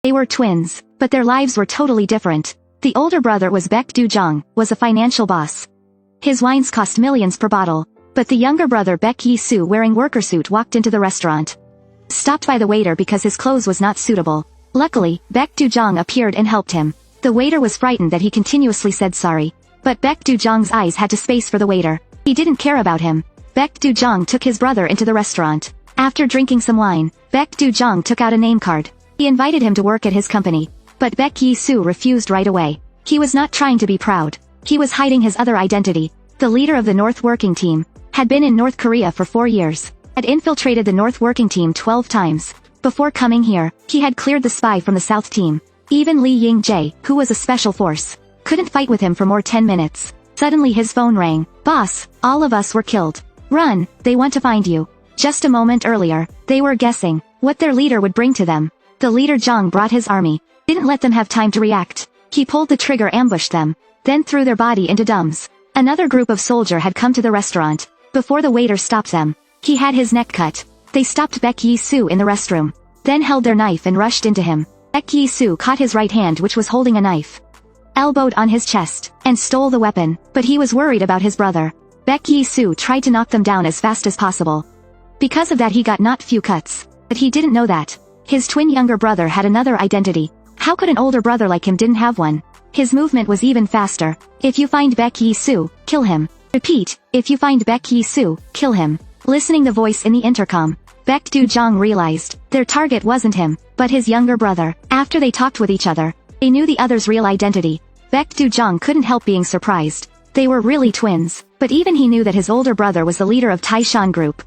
They were twins, but their lives were totally different. The older brother was Baek Do-jong, was a financial boss. His wines cost millions per bottle, but the younger brother Baek Yi-soo wearing worker suit walked into the restaurant. Stopped by the waiter because his clothes was not suitable. Luckily, Baek Do-jong appeared and helped him. The waiter was frightened that he continuously said sorry. But Baek Do-jong's eyes had to space for the waiter. He didn't care about him. Baek Do-jong took his brother into the restaurant. After drinking some wine, Baek Do-jong took out a name card. He invited him to work at his company. But Baek Yi-soo refused right away. He was not trying to be proud. He was hiding his other identity. The leader of the North Working Team had been in North Korea for 4 years, had infiltrated the North Working Team 12 times. Before coming here, he had cleared the spy from the South Team. Even Lee Ying-jae, who was a special force, couldn't fight with him for more 10 minutes. Suddenly his phone rang. "Boss, all of us were killed. Run, they want to find you." Just a moment earlier, they were guessing what their leader would bring to them. The leader Jong brought his army. Didn't let them have time to react. He pulled the trigger, ambushed them, then threw their body into dumbs. Another group of soldier had come to the restaurant. Before the waiter stopped them, he had his neck cut. They stopped Baek Yi-soo in the restroom, then held their knife and rushed into him. Baek Yi-soo caught his right hand, which was holding a knife, elbowed on his chest, and stole the weapon, but he was worried about his brother. Baek Yi-soo tried to knock them down as fast as possible. Because of that he got not few cuts, but he didn't know that his twin younger brother had another identity. How could an older brother like him didn't have one? His movement was even faster. "If you find Baek Yi-soo, kill him. Repeat, if you find Baek Yi-soo, kill him." Listening the voice in the intercom, Baek Do-jong realized their target wasn't him, but his younger brother. After they talked with each other, they knew the other's real identity. Baek Do-jong couldn't help being surprised. They were really twins, but even he knew that his older brother was the leader of Taishan Group.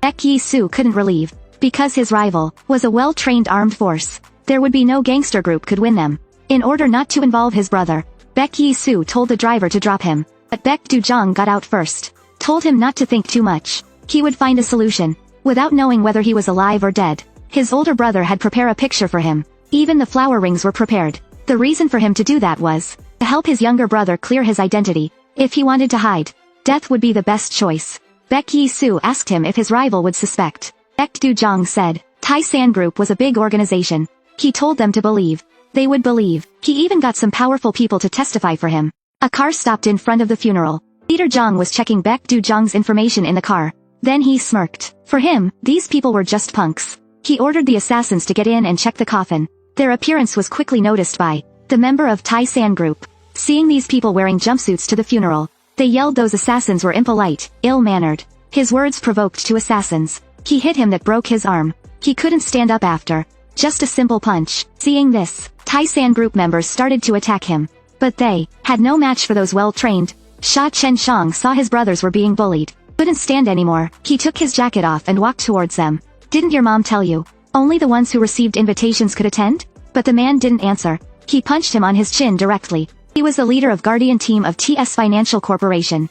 Baek Yi-soo couldn't relieve, because his rival was a well-trained armed force. There would be no gangster group could win them. In order not to involve his brother, Baek Yi-soo told the driver to drop him, but Baek Do-jong got out first. Told him not to think too much. He would find a solution. Without knowing whether he was alive or dead, his older brother had prepared a picture for him. Even the flower rings were prepared. The reason for him to do that was to help his younger brother clear his identity. If he wanted to hide, death would be the best choice. Baek Yi-soo asked him if his rival would suspect. Baek Do-jong said, Taishan Group was a big organization. He told them to believe. They would believe. He even got some powerful people to testify for him. A car stopped in front of the funeral. Leader Jong was checking Baek Do-jong's information in the car. Then he smirked. For him, these people were just punks. He ordered the assassins to get in and check the coffin. Their appearance was quickly noticed by the member of Taishan Group. Seeing these people wearing jumpsuits to the funeral, they yelled those assassins were impolite, ill-mannered. His words provoked two assassins. He hit him that broke his arm. He couldn't stand up after. Just a simple punch. Seeing this, Taishan Group members started to attack him. But they had no match for those well-trained. Sha Chen-shang saw his brothers were being bullied. Couldn't stand anymore. He took his jacket off and walked towards them. Didn't your mom tell you? Only the ones who received invitations could attend? But the man didn't answer. He punched him on his chin directly. He was the leader of Guardian Team of TS Financial Corporation.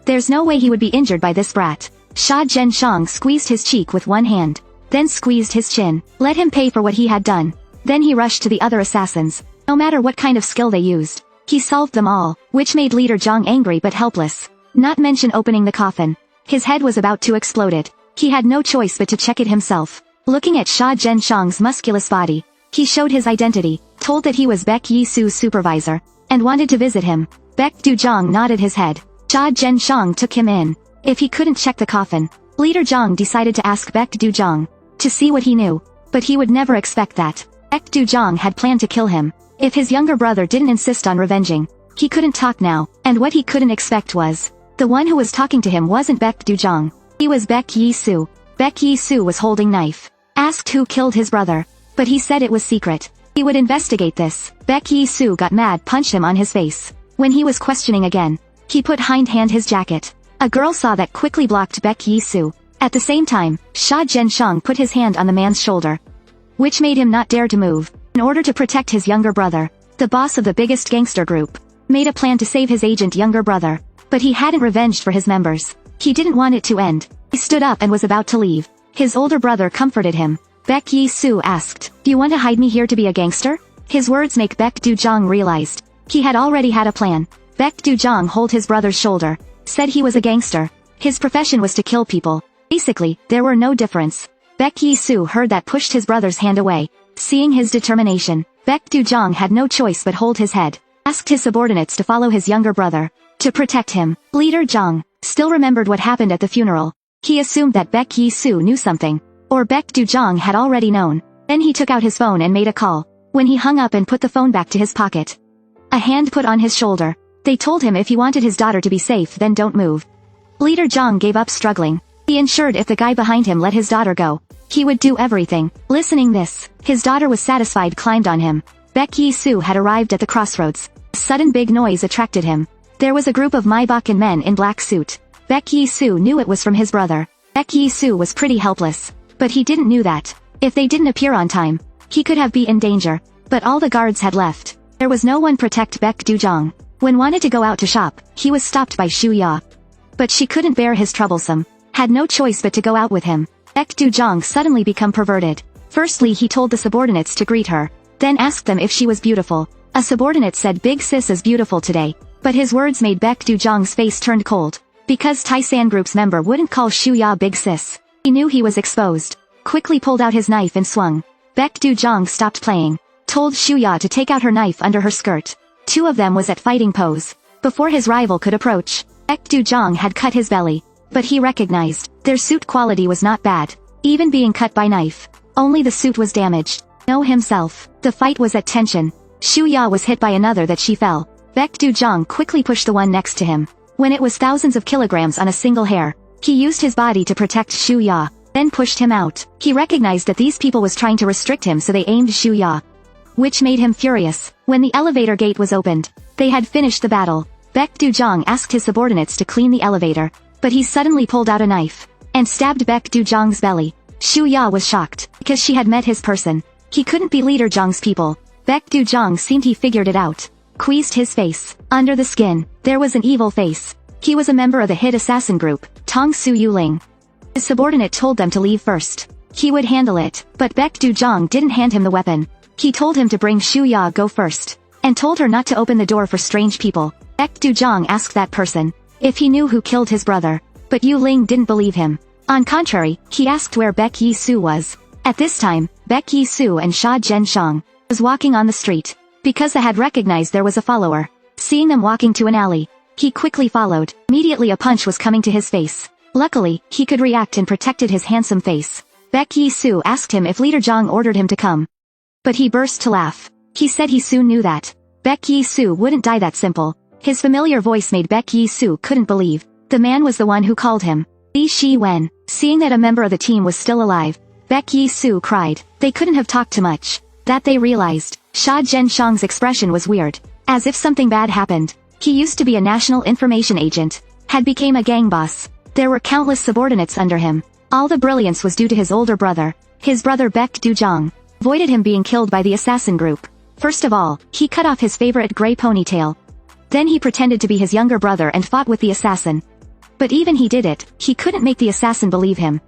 There's no way he would be injured by this brat. Sha Chen-shang squeezed his cheek with one hand, then squeezed his chin. Let him pay for what he had done. Then he rushed to the other assassins. No matter what kind of skill they used, he solved them all, which made Leader Jong angry but helpless. Not mention opening the coffin. His head was about to explode. He had no choice but to check it himself. Looking at Sha Chen-shang's musculous body, he showed his identity, told that he was Baek Yi-soo's supervisor, and wanted to visit him. Baek Do-jong nodded his head. Sha Chen-shang took him in. If he couldn't check the coffin, Leader Jong decided to ask Baek Do-jong to see what he knew. But he would never expect that. Baek Do-jong had planned to kill him. If his younger brother didn't insist on revenging, he couldn't talk now, and what he couldn't expect was the one who was talking to him wasn't Baek Do-jong. He was Baek Yi-soo. Baek Yi-soo was holding knife. Asked who killed his brother, but he said it was secret. He would investigate this. Baek Yi-soo got mad, punched him on his face. When he was questioning again, he put hind hand his jacket. A girl saw that, quickly blocked Baek Yi-soo. At the same time, Sha Chen-shang put his hand on the man's shoulder, which made him not dare to move. In order to protect his younger brother, the boss of the biggest gangster group made a plan to save his agent younger brother. But he hadn't revenged for his members. He didn't want it to end. He stood up and was about to leave. His older brother comforted him. Baek Yi-soo asked, "Do you want to hide me here to be a gangster?" His words make Baek Do-jong realized he had already had a plan. Baek Do-jong held his brother's shoulder, said he was a gangster. His profession was to kill people. Basically, there were no difference. Baek Yi-soo heard that, pushed his brother's hand away. Seeing his determination, Baek Dujong had no choice but hold his head, asked his subordinates to follow his younger brother. To protect him, Leader Jong still remembered what happened at the funeral. He assumed that Baek Yi-soo knew something, or Baek Dujong had already known. Then he took out his phone and made a call. When he hung up and put the phone back to his pocket, a hand put on his shoulder. They told him if he wanted his daughter to be safe then don't move. Leader Jong gave up struggling. He ensured if the guy behind him let his daughter go, he would do everything. Listening this, his daughter was satisfied, climbed on him. Baek Yi-soo had arrived at the crossroads. A sudden big noise attracted him. There was a group of Maibakan men in black suit. Baek Yi-soo knew it was from his brother. Baek Yi-soo was pretty helpless. But he didn't knew that. If they didn't appear on time, he could have been in danger. But all the guards had left. There was no one protect Baek Dujong. When wanted to go out to shop, he was stopped by Shu Ya. But she couldn't bear his troublesome. Had no choice but to go out with him. Baek Dujong suddenly become perverted. Firstly he told the subordinates to greet her. Then asked them if she was beautiful. A subordinate said Big Sis is beautiful today. But his words made Baek Dujong's face turned cold. Because Taisan Group's member wouldn't call Shu Ya Big Sis, he knew he was exposed. Quickly pulled out his knife and swung. Baek Dujong stopped playing. Told Shu Ya to take out her knife under her skirt. Two of them was at fighting pose. Before his rival could approach, Baek Dujong had cut his belly. But he recognized, their suit quality was not bad. Even being cut by knife. Only the suit was damaged. No himself. The fight was at tension. Shu Ya was hit by another that she fell. Baek Dujong quickly pushed the one next to him. When it was thousands of kilograms on a single hair, he used his body to protect Shu Ya, then pushed him out. He recognized that these people was trying to restrict him, so they aimed Shu Ya, which made him furious. When the elevator gate was opened, they had finished the battle. Baek Dujong asked his subordinates to clean the elevator, but he suddenly pulled out a knife and stabbed Baek Dujong's belly. Shu Ya was shocked, because she had met his person. He couldn't be Leader Jong's people. Baek Dujong seemed he figured it out. Squeezed his face. Under the skin, there was an evil face. He was a member of the hit assassin group, Tong Su Yuling. His subordinate told them to leave first. He would handle it, but Baek Dujong didn't hand him the weapon. He told him to bring Shu Ya go first, and told her not to open the door for strange people. Baek Dujong asked that person if he knew who killed his brother, but Yu Ling didn't believe him. On contrary, he asked where Baek Yi-soo was. At this time, Baek Yi-soo and Sha Zhenshang was walking on the street. Because they had recognized there was a follower. Seeing them walking to an alley, he quickly followed. Immediately a punch was coming to his face. Luckily, he could react and protected his handsome face. Baek Yi-soo asked him if Leader Jong ordered him to come. But he burst to laugh. He said he soon knew that Baek Yi-soo wouldn't die that simple. His familiar voice made Baek Yi-soo couldn't believe. The man was the one who called him. Li Shi-wen. Seeing that a member of the team was still alive, Baek Yi-soo cried. They couldn't have talked too much. That they realized, Sha Zhenshang's expression was weird. As if something bad happened. He used to be a national information agent. Had became a gang boss. There were countless subordinates under him. All the brilliance was due to his older brother. His brother Baek Dujong avoided him being killed by the assassin group. First of all, he cut off his favorite gray ponytail. Then he pretended to be his younger brother and fought with the assassin. But even he did it, he couldn't make the assassin believe him.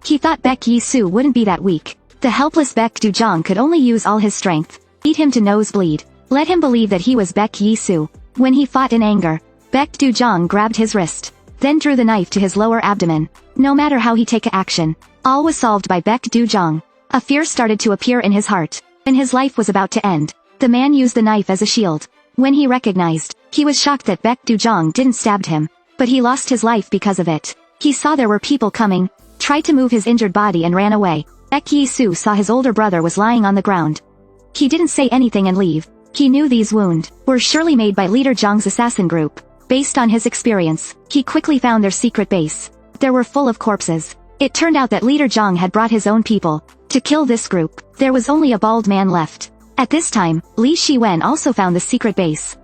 He thought Baek Yi-soo wouldn't be that weak. The helpless Baek Dujong could only use all his strength. Beat him to nosebleed. Let him believe that he was Baek Yi-soo. When he fought in anger, Baek Dujong grabbed his wrist. Then drew the knife to his lower abdomen. No matter how he take action, all was solved by Baek Dujong. A fear started to appear in his heart, and his life was about to end. The man used the knife as a shield. When he recognized, he was shocked that Baek Dujong didn't stab him, but he lost his life because of it. He saw there were people coming, tried to move his injured body and ran away. Baek Yi-soo saw his older brother was lying on the ground. He didn't say anything and leave. He knew these wounds were surely made by Leader Jong's assassin group. Based on his experience, he quickly found their secret base. They were full of corpses. It turned out that Leader Jong had brought his own people to kill this group. There was only a bald man left. At this time, Li Shi-wen also found the secret base.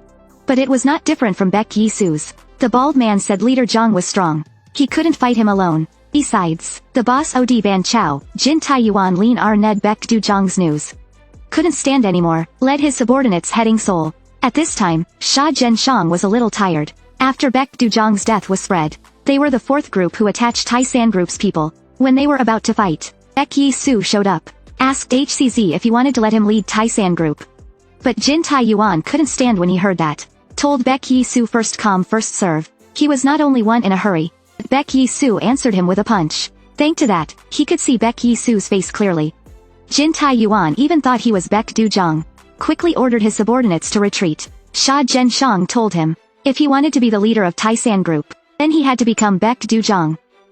But it was not different from Baek Yi-soo's. The bald man said Leader Jong was strong. He couldn't fight him alone. Besides, the boss Od Ban Chao, Jin Taiyuan Lin R Ned Baek Dujong's news. Couldn't stand anymore, led his subordinates heading Seoul. At this time, Sha Zhenshang was a little tired. After Baek Dujong's death was spread, they were the fourth group who attached Taisan Group's people. When they were about to fight, Baek Yi-soo showed up. Asked HCZ if he wanted to let him lead Taisan Group. But Jin Taiyuan couldn't stand when he heard that. Told Baek Yi-soo first come first serve. He was not only one in a hurry, but Baek Yi-soo answered him with a punch. Thanks to that, he could see Baek Yi-soo's face clearly. Jin Taiyuan even thought he was Baek Du-jung. Quickly ordered his subordinates to retreat. Sha Zhenshang told him, if he wanted to be the leader of Taisan Group, then he had to become Baek Du-jung.